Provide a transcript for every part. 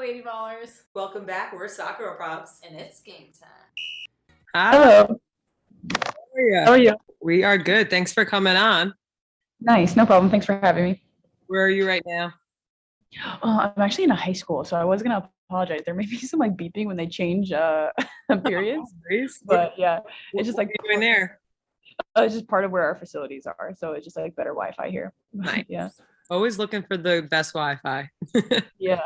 Lady Ballers? Welcome back. We're Soccer Props. And it's game time. Hi. Hello. How are you? We are good. Thanks for coming on. Nice. No problem. Thanks for having me. Where are you right now? I'm actually in a high school, so I was going to apologize. There may be some like beeping when they change periods. But yeah, it's just like what are you doing there? It's just part of where our facilities are. So it's just like better Wi-Fi here. Nice. Yeah. Always looking for the best Wi-Fi. Yeah,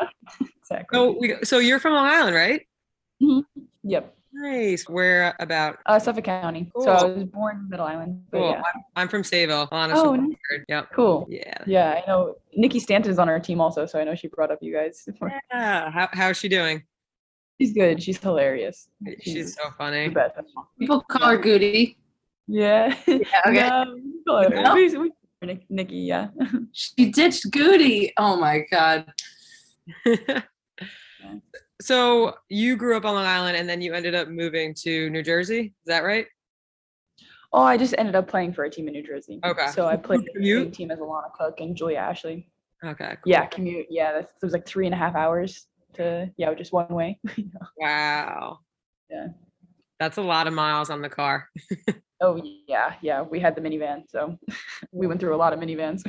exactly. So you're from Long Island, right? Mm-hmm. Yep. Nice. Where about? Suffolk County. Cool. So I was born in Middle Island. But Cool. Yeah. I'm from Sayville. Oh, nice. Yep. Cool. Yeah. Yeah, I know Nikki Stanton's on our team also, so I know she brought up you guys. Yeah. How's she doing? She's good. She's hilarious. She's so funny. The best. People call her Goody. Yeah. Yeah, okay. Nikki, yeah. She ditched Goody. Oh my God. So you grew up on Long Island and then you ended up moving to New Jersey. Is that right? Oh, I just ended up playing for a team in New Jersey. Okay. So I played for the Commute? same team as Alana Cook and Julia Ashley. Okay. Cool. Yeah, commute. Yeah, it was like 3.5 hours to, just one way. Wow. Yeah. That's a lot of miles on the car. Oh, yeah. We had the minivan, so we went through a lot of minivans.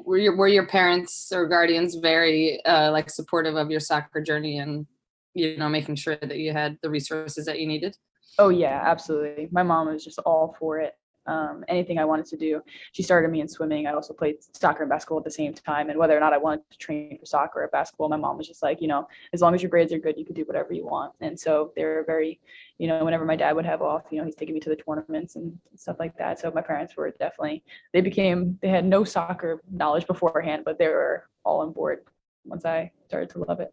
Were your parents or guardians very like supportive of your soccer journey and making sure that you had the resources that you needed? Oh yeah, absolutely. My mom was just all for it. Anything I wanted to do. She started me in swimming. I also played soccer and basketball at the same time. And whether or not I wanted to train for soccer or basketball, my mom was just like, as long as your grades are good, you could do whatever you want. And so they were very, whenever my dad would have off, he's taking me to the tournaments and stuff like that. So my parents were definitely, they had no soccer knowledge beforehand, but they were all on board once I started to love it.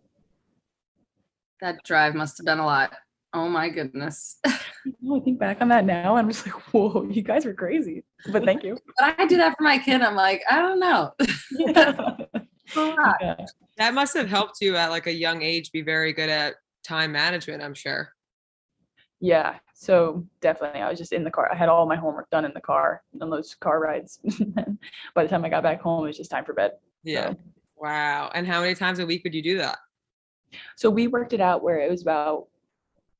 That drive must have been a lot. Oh my goodness. I think back on that now, I'm just like, whoa, you guys were crazy. But thank you. But I do that for my kid. I'm like, I don't know. Yeah. That must have helped you at like a young age be very good at time management, I'm sure. Yeah, so definitely I was just in the car. I had all my homework done in the car on those car rides. By the time I got back home, it was just time for bed. Yeah. So. Wow. And how many times a week would you do that? So we worked it out where it was about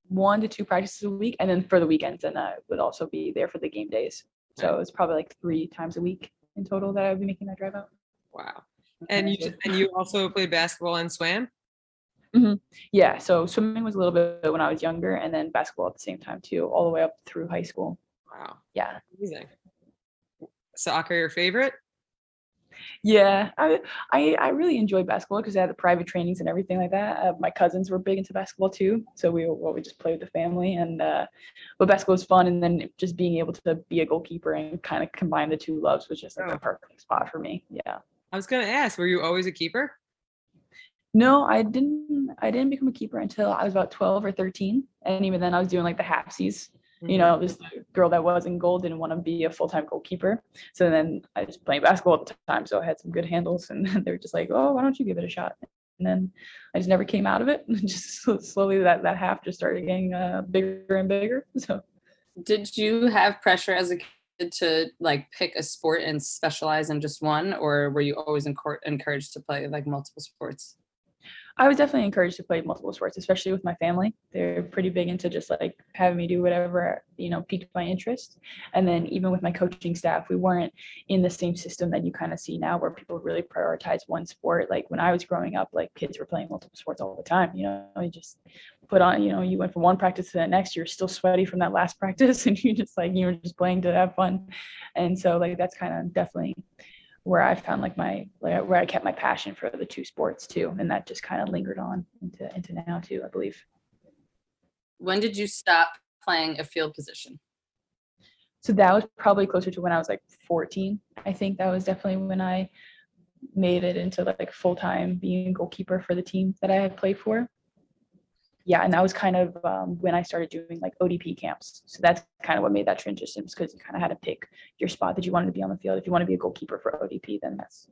1 to 2 practices a week, and then for the weekends, and I would also be there for the game days. So it was probably like 3 times a week in total that I would be making that drive out. Wow. And you also played basketball and swam? Mm-hmm. Yeah, so swimming was a little bit when I was younger, and then basketball at the same time too, all the way up through high school. Wow. Yeah. Amazing. Soccer your favorite? Yeah, I really enjoyed basketball because I had the private trainings and everything like that. My cousins were big into basketball too, so we just played with the family, and but basketball was fun, and then just being able to be a goalkeeper and kind of combine the two loves was just like the perfect spot for me. Yeah. I was gonna ask, were you always a keeper? No, I didn't become a keeper until I was about 12 or 13, and even then I was doing like the halfsies. Mm-hmm. This girl that was in goal didn't want to be a full-time goalkeeper. So then I was playing basketball at the time. So I had some good handles, and they were just like, oh, why don't you give it a shot? And then I just never came out of it. Just slowly that half just started getting bigger and bigger. So did you have pressure as a kid to like pick a sport and specialize in just one, or were you always encouraged to play like multiple sports? I was definitely encouraged to play multiple sports, especially with my family. They're pretty big into just like having me do whatever, piqued my interest. And then even with my coaching staff, we weren't in the same system that you kind of see now where people really prioritize one sport. Like when I was growing up, like kids were playing multiple sports all the time. You just put on, you went from one practice to the next, you're still sweaty from that last practice, and you were just playing to have fun. And so like that's kind of definitely where I found where I kept my passion for the two sports too. And that just kind of lingered on into now too, I believe. When did you stop playing a field position? So that was probably closer to when I was like 14. I think that was definitely when I made it into like full-time being a goalkeeper for the team that I had played for. Yeah, and that was kind of when I started doing like ODP camps. So that's kind of what made that transition, because you kind of had to pick your spot that you wanted to be on the field. If you want to be a goalkeeper for ODP, then that's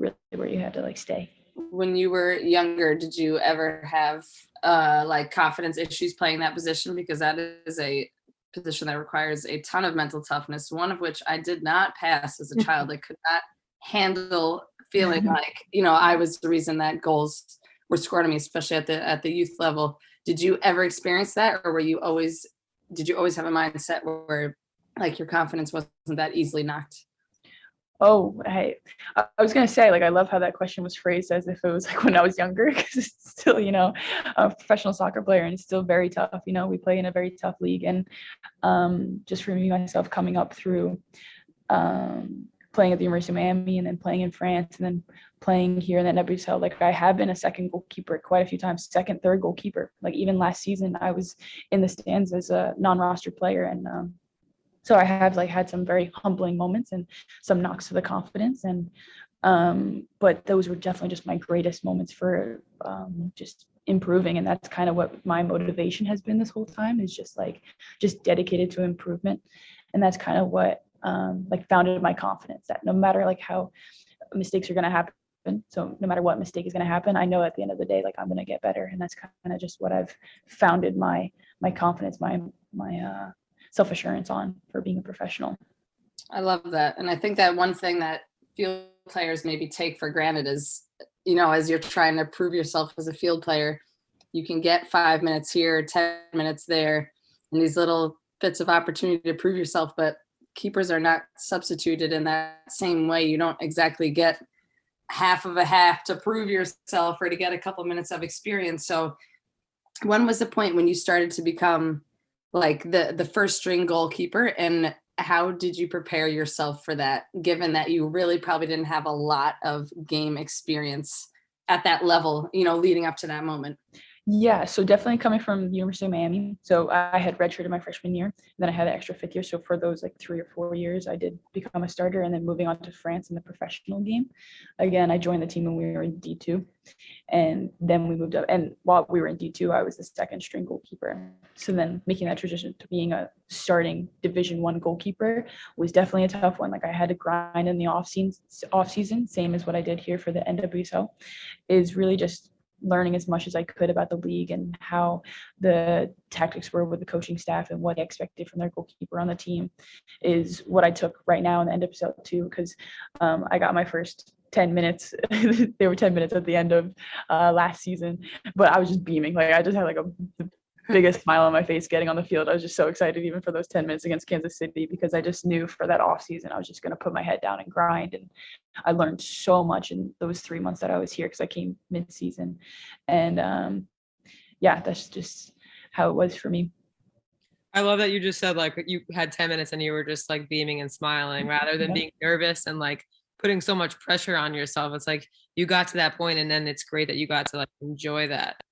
really where you had to like stay. When you were younger, did you ever have like confidence issues playing that position? Because that is a position that requires a ton of mental toughness, one of which I did not pass as a child. I could not handle feeling like, I was the reason that goals were scored on me, especially at the youth level. Did you ever experience that, or did you always have a mindset where like your confidence wasn't that easily knocked? Oh, hey, I was gonna say, like, I love how that question was phrased as if it was like when I was younger, because it's still, a professional soccer player, and it's still very tough. We play in a very tough league, and just for me myself coming up through playing at the University of Miami and then playing in France and then playing here in the NWSL, like I have been a second goalkeeper quite a few times, second, third goalkeeper. Like even last season, I was in the stands as a non-roster player, and so I have like had some very humbling moments and some knocks to the confidence, and but those were definitely just my greatest moments for just improving. And that's kind of what my motivation has been this whole time, is just dedicated to improvement. And that's kind of what like founded my confidence, that no matter like how mistakes are going to happen, so no matter what mistake is going to happen, I know at the end of the day, like I'm going to get better. And that's kind of just what I've founded my confidence, my self-assurance on for being a professional. I love that. And I think that one thing that field players maybe take for granted is, as you're trying to prove yourself as a field player, you can get 5 minutes here, 10 minutes there, and these little bits of opportunity to prove yourself, but keepers are not substituted in that same way. You don't exactly get half of a half to prove yourself or to get a couple minutes of experience. So when was the point when you started to become like the first string goalkeeper, and how did you prepare yourself for that, given that you really probably didn't have a lot of game experience at that level, leading up to that moment? Yeah, so definitely coming from the University of Miami. So I had redshirted my freshman year, then I had an extra fifth year. So for those like 3 or 4 years, I did become a starter, and then moving on to France in the professional game. Again, I joined the team when we were in D2, and then we moved up. And while we were in D2, I was the second string goalkeeper. So then making that transition to being a starting Division I goalkeeper was definitely a tough one. Like I had to grind in the off season, same as what I did here for the NWSL, is really just learning as much as I could about the league and how the tactics were with the coaching staff and what they expected from their goalkeeper on the team is what I took right now in the NWSL too, because I got my first 10 minutes. They were 10 minutes at the end of last season, but I was just beaming. Like I just had like the biggest smile on my face getting on the field. I was just so excited even for those 10 minutes against Kansas City, because I just knew for that off season I was just going to put my head down and grind. And I learned so much in those 3 months that I was here, because I came mid-season. And yeah, that's just how it was for me. I love that you just said like you had 10 minutes and you were just like beaming and smiling rather than being nervous and like putting so much pressure on yourself. It's like you got to that point, and then it's great that you got to like enjoy that.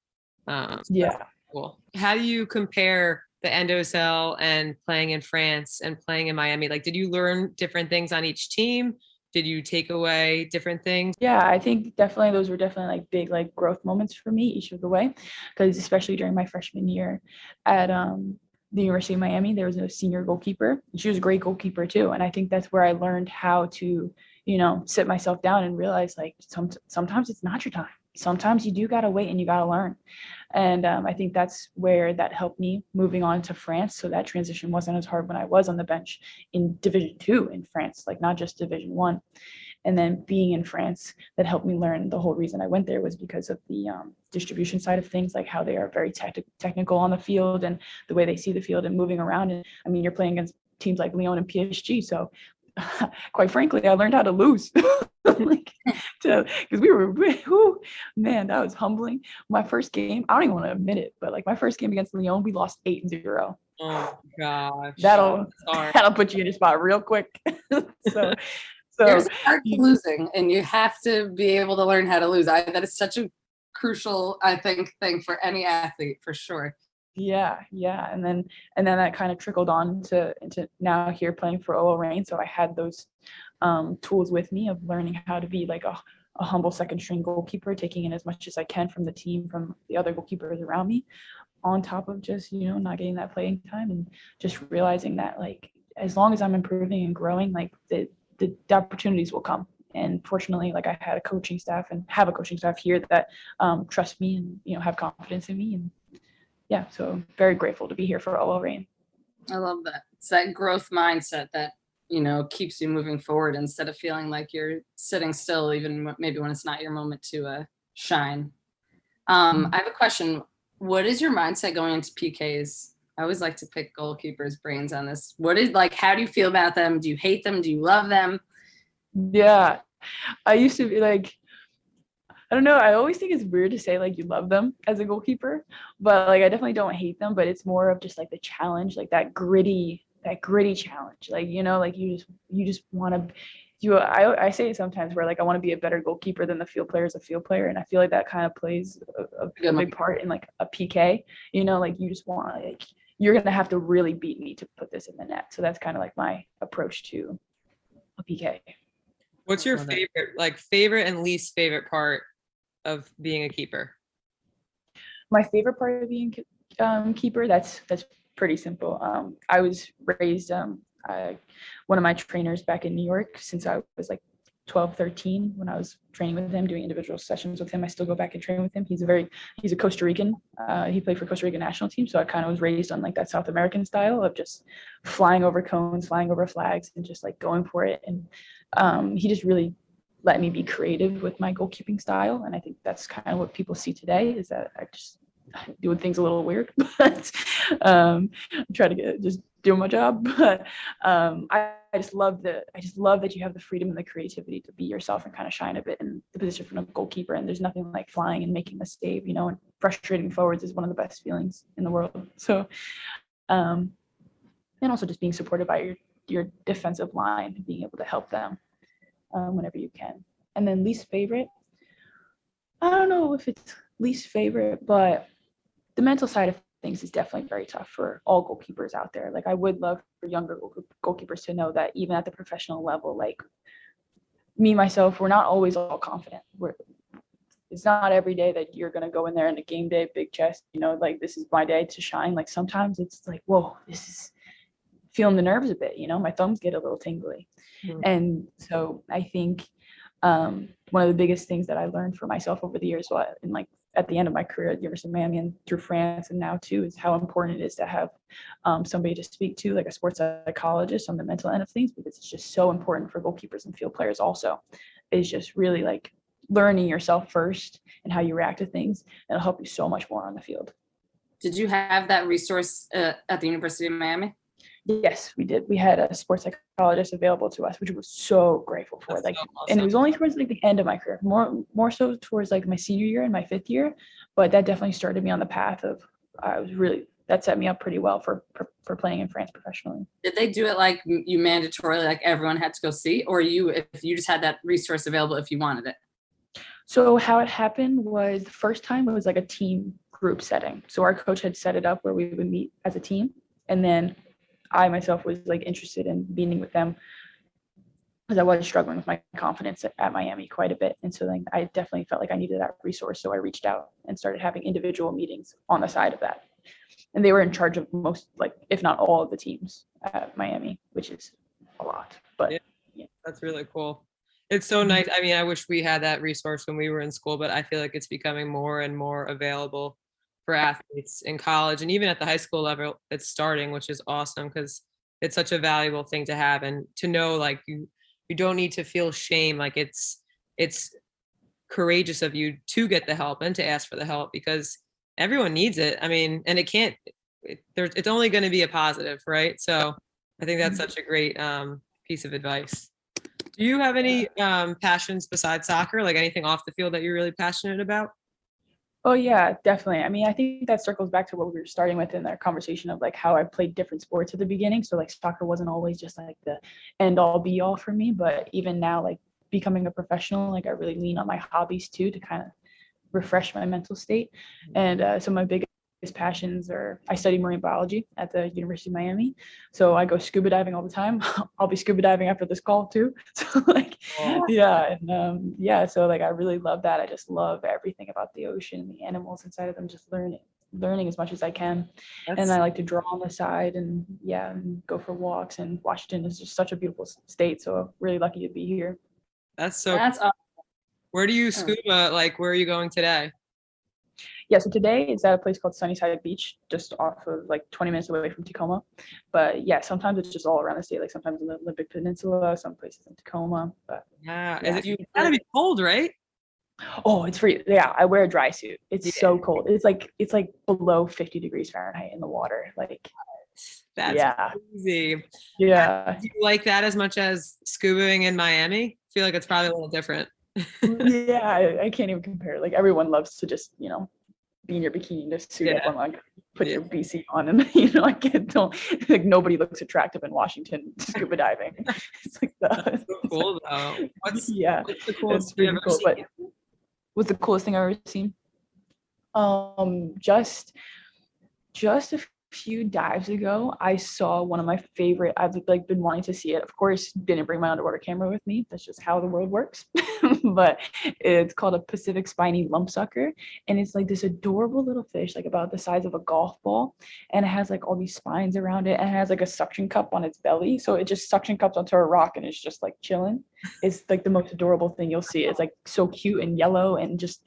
Yeah. Cool. How do you compare the NWSL and playing in France and playing in Miami? Like, did you learn different things on each team? Did you take away different things? Yeah, I think definitely those were definitely like big like growth moments for me each of the way, because especially during my freshman year at the University of Miami, there was a senior goalkeeper, and she was a great goalkeeper too. And I think that's where I learned how to, sit myself down and realize like sometimes it's not your time. Sometimes you do got to wait and you got to learn. And I think that's where that helped me moving on to France. So that transition wasn't as hard when I was on the bench in Division II in France, like not just Division I. And then being in France, that helped me learn. The whole reason I went there was because of the distribution side of things, like how they are very technical on the field and the way they see the field and moving around. And I mean, you're playing against teams like Lyon and PSG. So quite frankly, I learned how to lose. Because we were, man, that was humbling. My first game, I don't even want to admit it, but like my first game against Lyon, we lost 8-0. Oh gosh. That'll put you in a spot real quick. so There's art to losing, and you have to be able to learn how to lose. That is such a crucial, I think, thing for any athlete, for sure. Yeah. And then that kind of trickled on into now here playing for OL Reign. So I had those tools with me of learning how to be like a humble second string goalkeeper, taking in as much as I can from the team, from the other goalkeepers around me, on top of just, not getting that playing time, and just realizing that like, as long as I'm improving and growing, like the opportunities will come. And fortunately, like I had a coaching staff and have a coaching staff here that trust me and, have confidence in me. And yeah, so very grateful to be here for OL Reign. I love that. It's that growth mindset that, keeps you moving forward instead of feeling like you're sitting still, even maybe when it's not your moment to shine. I have a question. What is your mindset going into PKs? I always like to pick goalkeepers' brains on this. How do you feel about them? Do you hate them? Do you love them? Yeah, I used to be like, I don't know. I always think it's weird to say like you love them as a goalkeeper, but like I definitely don't hate them. But it's more of just like the challenge, like that gritty challenge. Like like you just want to. I say it sometimes where like I want to be a better goalkeeper than the field player is a field player, and I feel like that kind of plays a big part in like a PK. Like you just want like you're gonna have to really beat me to put this in the net. So that's kind of like my approach to a PK. What's your favorite and least favorite part of being a keeper? My favorite part of being keeper, that's pretty simple. I was raised one of my trainers back in New York since I was like 12, 13 when I was training with him, doing individual sessions with him. I still go back and train with him. He's a Costa Rican. He played for Costa Rican national team. So I kind of was raised on like that South American style of just flying over cones, flying over flags, and just like going for it. And he just really let me be creative with my goalkeeping style. And I think that's kind of what people see today is that I just doing things a little weird, but try to just doing my job. But I just love that you have the freedom and the creativity to be yourself and kind of shine a bit in the position from a goalkeeper. And there's nothing like flying and making a save, and frustrating forwards is one of the best feelings in the world. So, and also just being supported by your defensive line, being able to help them whenever you can. And then least favorite, I don't know if it's least favorite, but the mental side of things is definitely very tough for all goalkeepers out there. Like I would love for younger goalkeepers to know that even at the professional level, like me, myself, we're not always all confident. It's not every day that you're going to go in there in a game day, big chest, like this is my day to shine. Like sometimes it's like, whoa, this is feeling the nerves a bit, my thumbs get a little tingly. Mm-hmm. And so I think one of the biggest things that I learned for myself over the years, in like at the end of my career at the University of Miami and through France and now too, is how important it is to have somebody to speak to, like a sports psychologist on the mental end of things, because it's just so important for goalkeepers and field players also. Is just really like learning yourself first and how you react to things. It'll help you so much more on the field. Did you have that resource at the University of Miami? Yes, we did. We had a sports psychologist available to us, which we were so grateful for. That's like, so awesome. And it was only towards like the end of my career, more so towards like my senior year and my fifth year. But that definitely started me on the path of that set me up pretty well for playing in France professionally. Did they do it like you mandatorily, like everyone had to go see, or if you just had that resource available if you wanted it? So how it happened was the first time it was like a team group setting. So our coach had set it up where we would meet as a team, and then I myself was like interested in meeting with them because I was struggling with my confidence at Miami quite a bit. And so then I definitely felt like I needed that resource. So I reached out and started having individual meetings on the side of that. And they were in charge of most, like, if not all of the teams at Miami, which is a lot. But yeah. That's really cool. It's so nice. I mean, I wish we had that resource when we were in school, but I feel like it's becoming more and more available for athletes in college, and even at the high school level it's starting, which is awesome because it's such a valuable thing to have, and to know like you don't need to feel shame. Like it's courageous of you to get the help and to ask for the help because everyone needs it. I mean, and it's only going to be a positive, right? So I think that's such a great piece of advice. Do you have any passions besides soccer, like anything off the field that you're really passionate about? Oh yeah, definitely. I mean, I think that circles back to what we were starting with in our conversation of like how I played different sports at the beginning. So like soccer wasn't always just like the end all be all for me, but even now, like becoming a professional, like I really lean on my hobbies too to kind of refresh my mental state. And so my biggest passions are, I study marine biology at the University of Miami. So I go scuba diving all the time. I'll be scuba diving after this call too. So like, yeah. And so like, I really love that. I just love everything about the ocean and the animals inside of them, just learning as much as I can. And I like to draw on the side and go for walks, and Washington is just such a beautiful state. So I'm really lucky to be here. That's awesome. Where do you scuba? Like, where are you going today? Yeah, so today it's at a place called Sunnyside Beach, just off of like 20 minutes away from Tacoma. But yeah, sometimes it's just all around the state, like sometimes in the Olympic Peninsula, some places in Tacoma. But it's gotta be cold, right? Oh, it's free. Yeah, I wear a dry suit. It's Yeah. so cold. It's like below 50 degrees Fahrenheit in the water. Like, That's yeah, crazy. yeah, Do you like that as much as scubaing in Miami? I feel like it's probably a little different. yeah. I can't even compare. Like, everyone loves to just, be in your bikini, just suit up Yeah. on, like, put Yeah. your BC on, and don't like, nobody looks attractive in Washington scuba diving. It's like That's so cool though. What's yeah, the it's coolest pretty you've ever cool. seen? But what's the coolest thing I've ever seen? Just a few dives ago, I saw one of my favorite. I've like been wanting to see it. Of course, didn't bring my underwater camera with me. That's just how the world works. But it's called a Pacific spiny lumpsucker, and it's like this adorable little fish, like about the size of a golf ball, and it has like all these spines around it, and it has like a suction cup on its belly, so it just suction cups onto a rock, and it's just like chilling. It's like the most adorable thing you'll see. It's like so cute and yellow, and just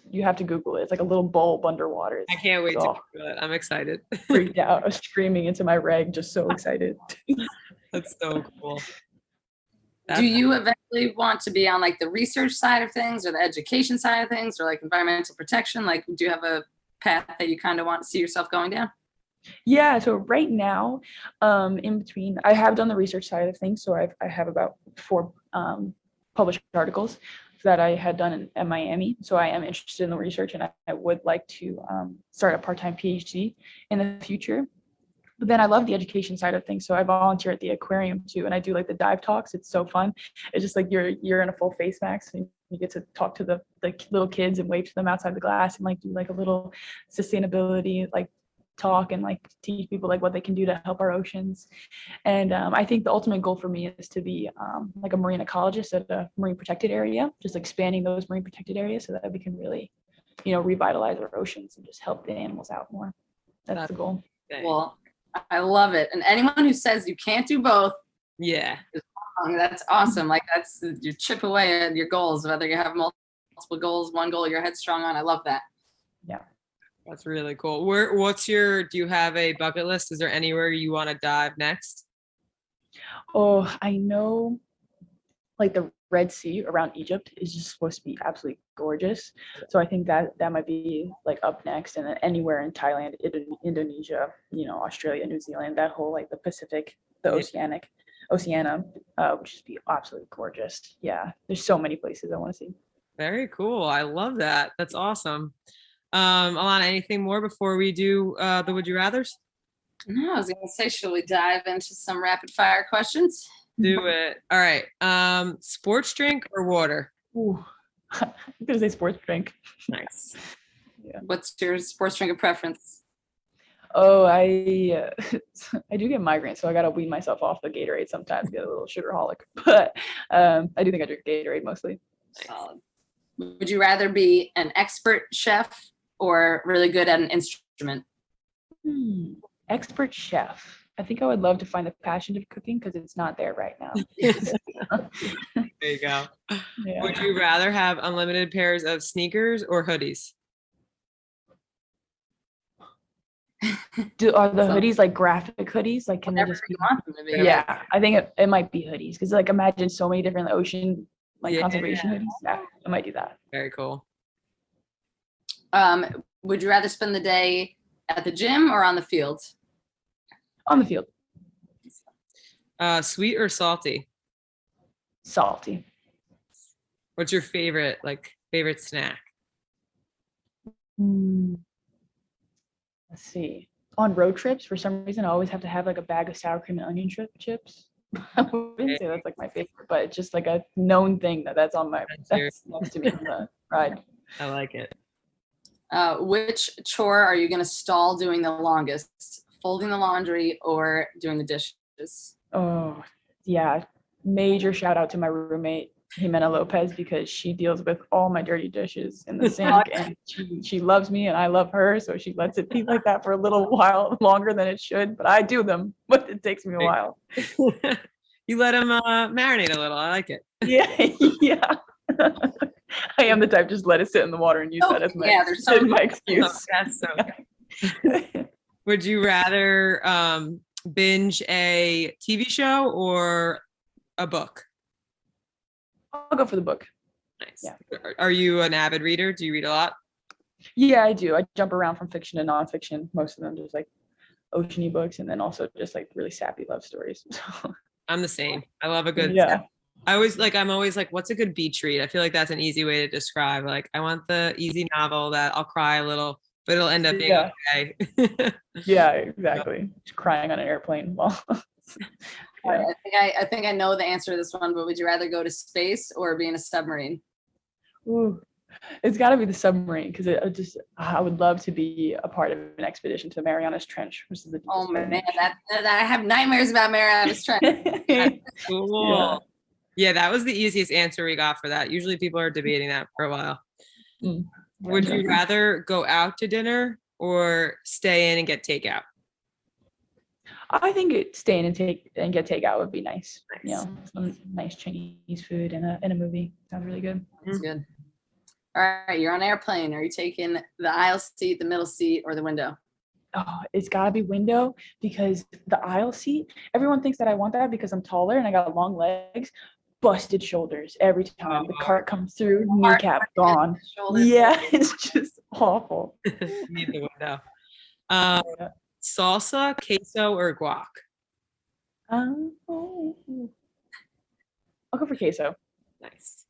you have to Google it. It's like a little bulb underwater. I can't wait to So Google it. I'm excited. freaked out. I was screaming into my reg, just so excited. That's so cool. Do you eventually want to be on like the research side of things or the education side of things or like environmental protection? Like, do you have a path that you kind of want to see yourself going down? Yeah, so right now, in between, I have done the research side of things. So I have about 4 published articles that I had done in Miami. So I am interested in the research, and I would like to start a part-time PhD in the future. But then I love the education side of things. So I volunteer at the aquarium too, and I do like the dive talks. It's so fun. It's just like you're in a full face mask, and you get to talk to the little kids and wave to them outside the glass, and like do like a little sustainability like talk, and like teach people like what they can do to help our oceans. And I think the ultimate goal for me is to be like a marine ecologist at a marine protected area, just expanding those marine protected areas so that we can really, revitalize our oceans and just help the animals out more. That's the goal. Well, I love it. And anyone who says you can't do both, yeah, that's awesome. Like that's you chip away at your goals, whether you have multiple goals, one goal you're headstrong on. I love that. Yeah. That's really cool. Do you have a bucket list? Is there anywhere you want to dive next? Oh, I know like the Red Sea around Egypt is just supposed to be absolutely gorgeous. So I think that might be like up next, and then anywhere in Thailand, Indonesia, Australia, New Zealand, that whole like the Pacific, the Oceania, would just be absolutely gorgeous. Yeah, there's so many places I want to see. Very cool. I love that. That's awesome. Alana, anything more before we do the Would You Rathers? No, I was gonna say, should we dive into some rapid fire questions? Do it. All right. Sports drink or water? Ooh. I'm gonna say sports drink. Nice. Yeah. What's your sports drink of preference? Oh, I do get migraines, so I gotta wean myself off the Gatorade sometimes, get a little sugarholic. But I do think I drink Gatorade mostly. Solid. Would you rather be an expert chef or really good at an instrument? Expert chef. I think I would love to find the passion of cooking because it's not there right now. There you go. Yeah. Would you rather have unlimited pairs of sneakers or hoodies? Are the hoodies like graphic hoodies? Like, can they just be? Want them to be, yeah, right? I think it might be hoodies because like imagine so many different ocean conservation hoodies. Yeah, I might do that. Very cool. Would you rather spend the day at the gym or on the field? On the field. Sweet or salty? Salty. What's your favorite snack? Let's see. On road trips, for some reason, I always have to have like a bag of sour cream and onion chips. I wouldn't say that's like my favorite, but it's just like a known thing that's next to me on the ride. I like it. Which chore are you going to stall doing the longest? Folding the laundry or doing the dishes? Oh, yeah. Major shout out to my roommate, Jimena Lopez, because she deals with all my dirty dishes in the sink, and she loves me and I love her, so she lets it be like that for a little while longer than it should, but I do them, but it takes me a while. You let them marinate a little. I like it. Yeah. I am the type just let it sit in the water and use that as my excuse. That's so good. Would you rather binge a TV show or a book? I'll go for the book. Nice. Nice. Yeah. Are you an avid reader? Do you read a lot? Yeah, I do. I jump around from fiction to nonfiction. Most of them just like oceany books, and then also just like really sappy love stories. I'm the same. I love a good. Yeah. I'm always like, what's a good beach read? I feel like that's an easy way to describe. Like, I want the easy novel that I'll cry a little, but it'll end up being okay. Yeah, exactly. Just crying on an airplane. Well, All right, I think I know the answer to this one, but would you rather go to space or be in a submarine? Ooh, it's got to be the submarine because I would love to be a part of an expedition to Marianas Trench, which is the deepest Oh part of the man, ocean. that I have nightmares about Marianas Trench. Cool. Yeah, that was the easiest answer we got for that. Usually people are debating that for a while. Mm. Would Yeah. you rather go out to dinner or stay in and get takeout? I think staying and get takeout would be nice. Nice. You know, some nice Chinese food in a movie sounds really good. That's good. All right, you're on an airplane. Are you taking the aisle seat, the middle seat, or the window? Oh, it's gotta be window because the aisle seat. Everyone thinks that I want that because I'm taller and I got long legs. Busted shoulders every time the cart comes through. Kneecap gone. Shoulder. Yeah, it's just awful. Need the window. Yeah. Salsa, queso, or guac? Oh, I'll go for queso. Nice.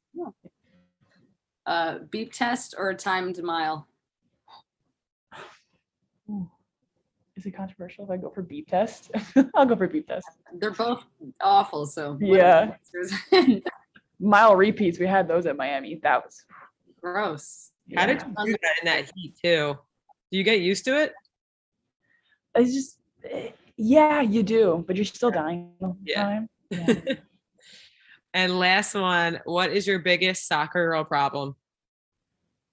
Beep test or timed mile? Is it controversial if I go for beep test? I'll go for beep test. They're both awful. So Yeah. whatever. Mile repeats. We had those at Miami. That was Gross. How did you do that in that heat too? Do you get used to it? It's just, yeah, you do, but you're still dying all the time. Yeah. And last one, what is your biggest soccer girl problem?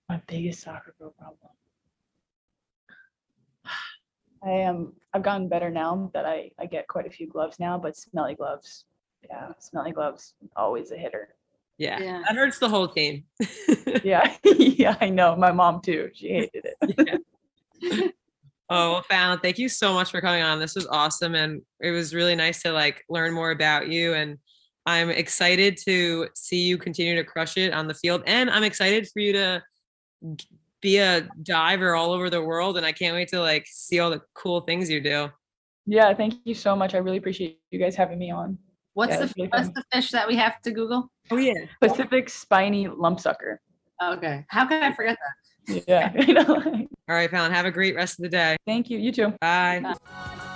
My biggest soccer girl problem. I've gotten better now that I get quite a few gloves now, but smelly gloves. Yeah, smelly gloves, always a hitter. Yeah. That hurts the whole team. Yeah, yeah, I know. My mom too. She hated it. Yeah. Oh, well, Phallon, thank you so much for coming on. This was awesome. And it was really nice to like learn more about you. And I'm excited to see you continue to crush it on the field. And I'm excited for you to be a diver all over the world. And I can't wait to like see all the cool things you do. Yeah, thank you so much. I really appreciate you guys having me on. What's Yeah, what's the fish that we have to Google? Oh, yeah. Pacific spiny lumpsucker. Okay. How can I forget that? Yeah, I know. All right, Phallon, have a great rest of the day. Thank you. You too. Bye. Bye.